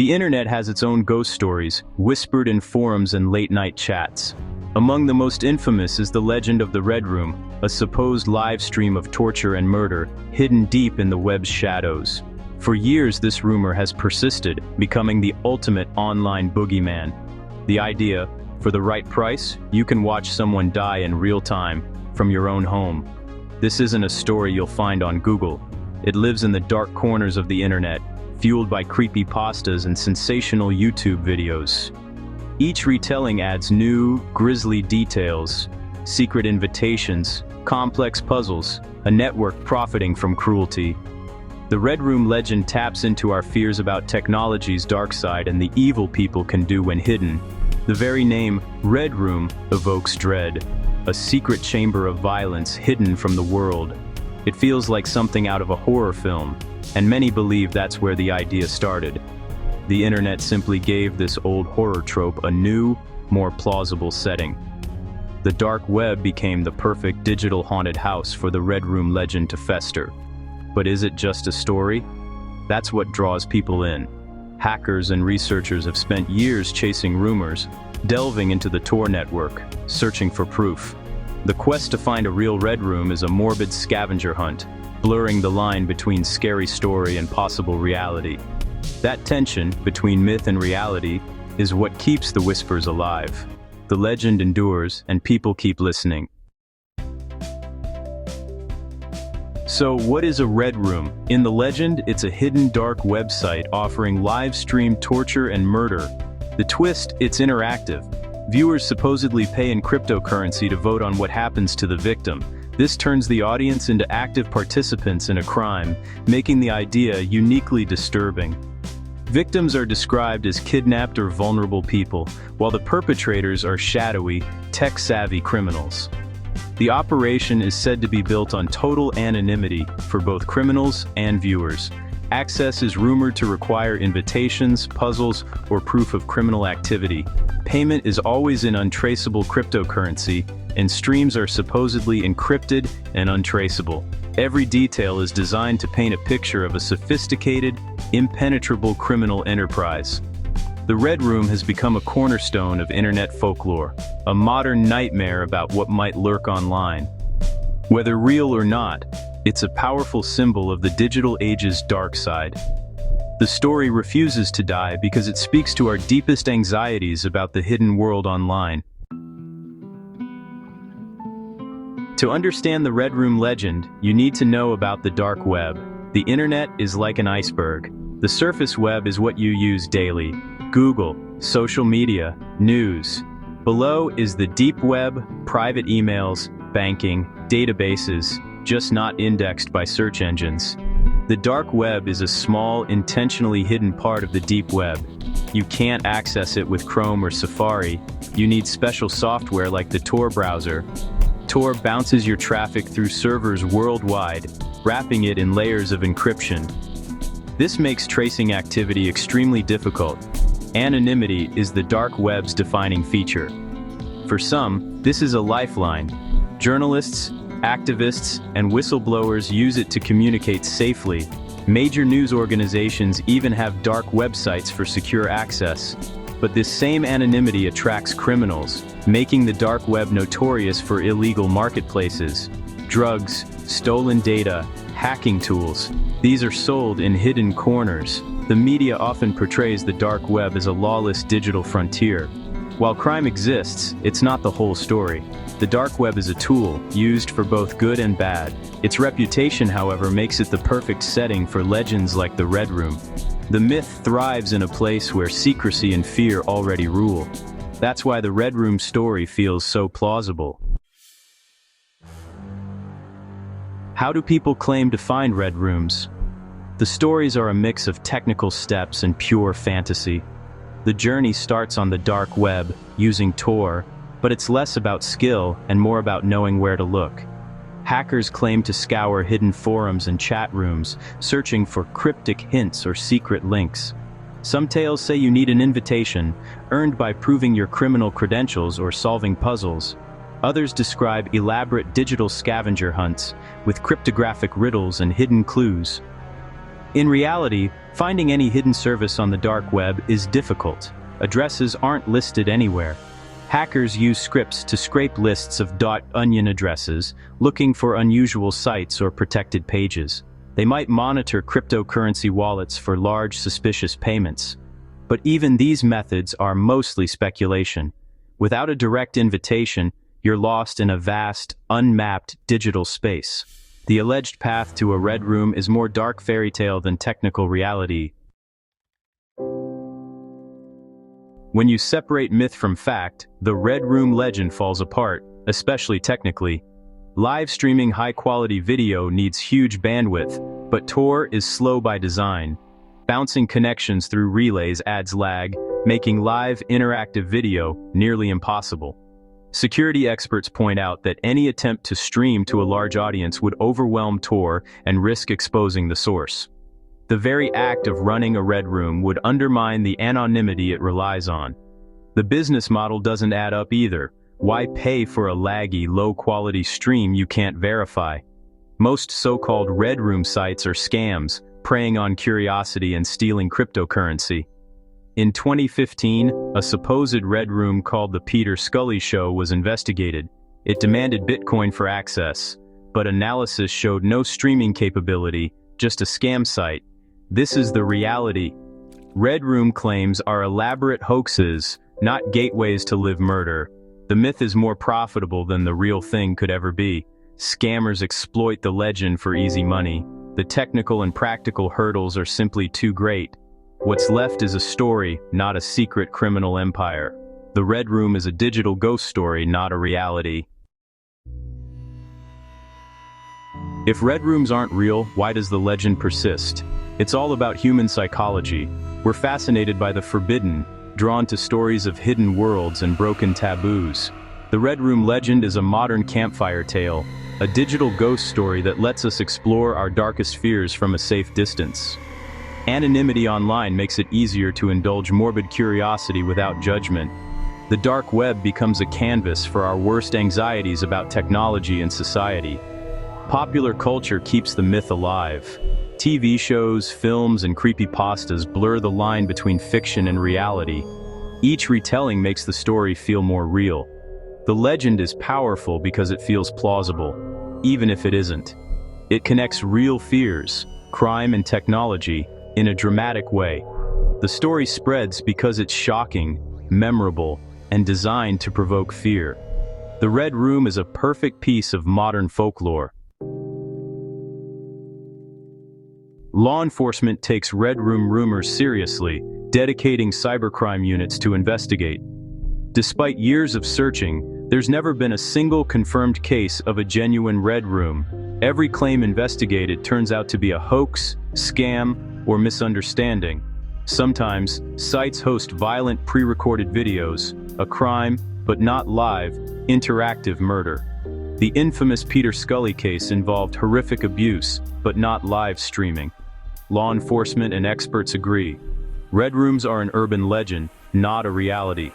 The internet has its own ghost stories, whispered in forums and late-night chats. Among the most infamous is the legend of the Red Room, a supposed live stream of torture and murder, hidden deep in the web's shadows. For years this rumor has persisted, becoming the ultimate online boogeyman. The idea, for the right price, you can watch someone die in real time, from your own home. This isn't a story you'll find on Google. It lives in the dark corners of the internet, fueled by creepypastas and sensational YouTube videos. Each retelling adds new, grisly details, secret invitations, complex puzzles, a network profiting from cruelty. The Red Room legend taps into our fears about technology's dark side and the evil people can do when hidden. The very name, Red Room, evokes dread, a secret chamber of violence hidden from the world. It feels like something out of a horror film, and many believe that's where the idea started. The internet simply gave this old horror trope a new, more plausible setting. The dark web became the perfect digital haunted house for the Red Room legend to fester. But is it just a story? That's what draws people in. Hackers and researchers have spent years chasing rumors, delving into the Tor network, searching for proof. The quest to find a real Red Room is a morbid scavenger hunt, blurring the line between scary story and possible reality. That tension between myth and reality is what keeps the whispers alive. The legend endures, and people keep listening. So, what is a Red Room? In the legend, it's a hidden dark website offering live-streamed torture and murder. The twist, it's interactive. Viewers supposedly pay in cryptocurrency to vote on what happens to the victim. This turns the audience into active participants in a crime, making the idea uniquely disturbing. Victims are described as kidnapped or vulnerable people, while the perpetrators are shadowy, tech-savvy criminals. The operation is said to be built on total anonymity for both criminals and viewers. Access is rumored to require invitations, puzzles, or proof of criminal activity. Payment is always in untraceable cryptocurrency, and streams are supposedly encrypted and untraceable. Every detail is designed to paint a picture of a sophisticated, impenetrable criminal enterprise. The Red Room has become a cornerstone of internet folklore, a modern nightmare about what might lurk online. Whether real or not, it's a powerful symbol of the digital age's dark side. The story refuses to die because it speaks to our deepest anxieties about the hidden world online. To understand the Red Room legend, you need to know about the dark web. The internet is like an iceberg. The surface web is what you use daily. Google, social media, news. Below is the deep web, private emails, banking, databases, just not indexed by search engines. The dark web is a small, intentionally hidden part of the deep web. You can't access it with Chrome or Safari. You need special software like the Tor browser. Tor bounces your traffic through servers worldwide, wrapping it in layers of encryption. This makes tracing activity extremely difficult. Anonymity is the dark web's defining feature. For some, this is a lifeline. Journalists, activists, and whistleblowers use it to communicate safely. Major news organizations even have dark websites for secure access. But this same anonymity attracts criminals, making the dark web notorious for illegal marketplaces. Drugs, stolen data, hacking tools. These are sold in hidden corners. The media often portrays the dark web as a lawless digital frontier. While crime exists, it's not the whole story. The dark web is a tool, used for both good and bad. Its reputation, however, makes it the perfect setting for legends like the Red Room. The myth thrives in a place where secrecy and fear already rule. That's why the Red Room story feels so plausible. How do people claim to find Red Rooms? The stories are a mix of technical steps and pure fantasy. The journey starts on the dark web, using Tor, but it's less about skill and more about knowing where to look. Hackers claim to scour hidden forums and chat rooms, searching for cryptic hints or secret links. Some tales say you need an invitation, earned by proving your criminal credentials or solving puzzles. Others describe elaborate digital scavenger hunts, with cryptographic riddles and hidden clues. In reality, finding any hidden service on the dark web is difficult. Addresses aren't listed anywhere. Hackers use scripts to scrape lists of .onion addresses, looking for unusual sites or protected pages. They might monitor cryptocurrency wallets for large suspicious payments. But even these methods are mostly speculation. Without a direct invitation, you're lost in a vast, unmapped digital space. The alleged path to a red room is more dark fairy tale than technical reality. When you separate myth from fact, the red room legend falls apart, especially technically. Live streaming high-quality video needs huge bandwidth, but Tor is slow by design. Bouncing connections through relays adds lag, making live interactive video nearly impossible. Security experts point out that any attempt to stream to a large audience would overwhelm Tor and risk exposing the source. The very act of running a red room would undermine the anonymity it relies on. The business model doesn't add up either. Why pay for a laggy, low-quality stream you can't verify? Most so-called red room sites are scams, preying on curiosity and stealing cryptocurrency. In 2015, a supposed red room called The Peter Scully Show was investigated. It demanded Bitcoin for access, but analysis showed no streaming capability, just a scam site. This is the reality. Red room claims are elaborate hoaxes, not gateways to live murder. The myth is more profitable than the real thing could ever be. Scammers exploit the legend for easy money. The technical and practical hurdles are simply too great. What's left is a story, not a secret criminal empire. The Red Room is a digital ghost story, not a reality. If red rooms aren't real, why does the legend persist? It's all about human psychology. We're fascinated by the forbidden, drawn to stories of hidden worlds and broken taboos. The Red Room legend is a modern campfire tale, a digital ghost story that lets us explore our darkest fears from a safe distance. Anonymity online makes it easier to indulge morbid curiosity without judgment. The dark web becomes a canvas for our worst anxieties about technology and society. Popular culture keeps the myth alive. TV shows, films, and creepypastas blur the line between fiction and reality. Each retelling makes the story feel more real. The legend is powerful because it feels plausible, even if it isn't. It connects real fears, crime and technology, in a dramatic way. The story spreads because it's shocking, memorable, and designed to provoke fear. The Red Room is a perfect piece of modern folklore. Law enforcement takes Red Room rumors seriously, dedicating cybercrime units to investigate. Despite years of searching, there's never been a single confirmed case of a genuine Red Room. Every claim investigated turns out to be a hoax, scam, or misunderstanding. Sometimes, sites host violent pre-recorded videos, a crime, but not live, interactive murder. The infamous Peter Scully case involved horrific abuse, but not live streaming. Law enforcement and experts agree. Red Rooms are an urban legend, not a reality.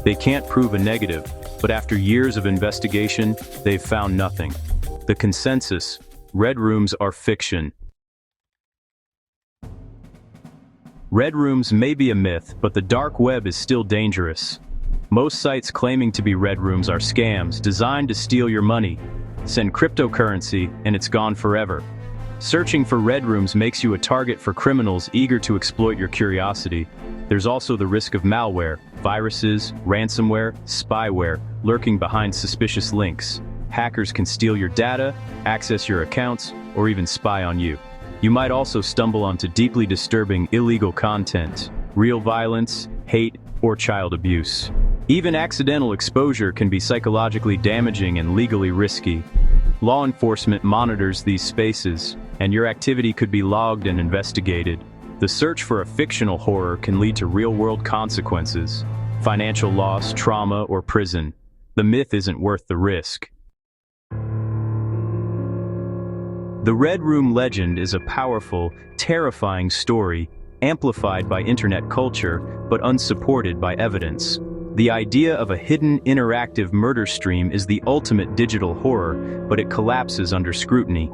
They can't prove a negative, but after years of investigation, they've found nothing. The consensus: Red Rooms are fiction. Red Rooms may be a myth, but the dark web is still dangerous. Most sites claiming to be Red Rooms are scams designed to steal your money. Send cryptocurrency, and it's gone forever. Searching for Red Rooms makes you a target for criminals eager to exploit your curiosity. There's also the risk of malware, viruses, ransomware, spyware, lurking behind suspicious links. Hackers can steal your data, access your accounts, or even spy on you. You might also stumble onto deeply disturbing illegal content, real violence, hate, or child abuse. Even accidental exposure can be psychologically damaging and legally risky. Law enforcement monitors these spaces, and your activity could be logged and investigated. The search for a fictional horror can lead to real-world consequences: financial loss, trauma, or prison. The myth isn't worth the risk. The Red Room legend is a powerful, terrifying story, amplified by internet culture, but unsupported by evidence. The idea of a hidden, interactive murder stream is the ultimate digital horror, but it collapses under scrutiny.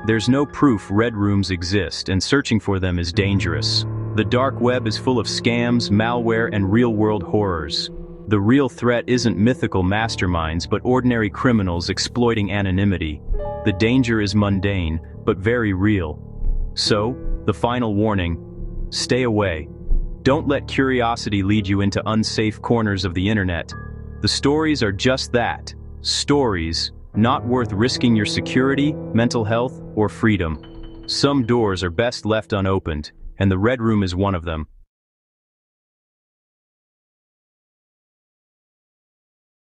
There's no proof red rooms exist, and searching for them is dangerous. The dark web is full of scams, malware, and real-world horrors. The real threat isn't mythical masterminds, but ordinary criminals exploiting anonymity. The danger is mundane, but very real. So, the final warning: stay away. Don't let curiosity lead you into unsafe corners of the internet. The stories are just that, stories, not worth risking your security, mental health, or freedom. Some doors are best left unopened, and the Red Room is one of them.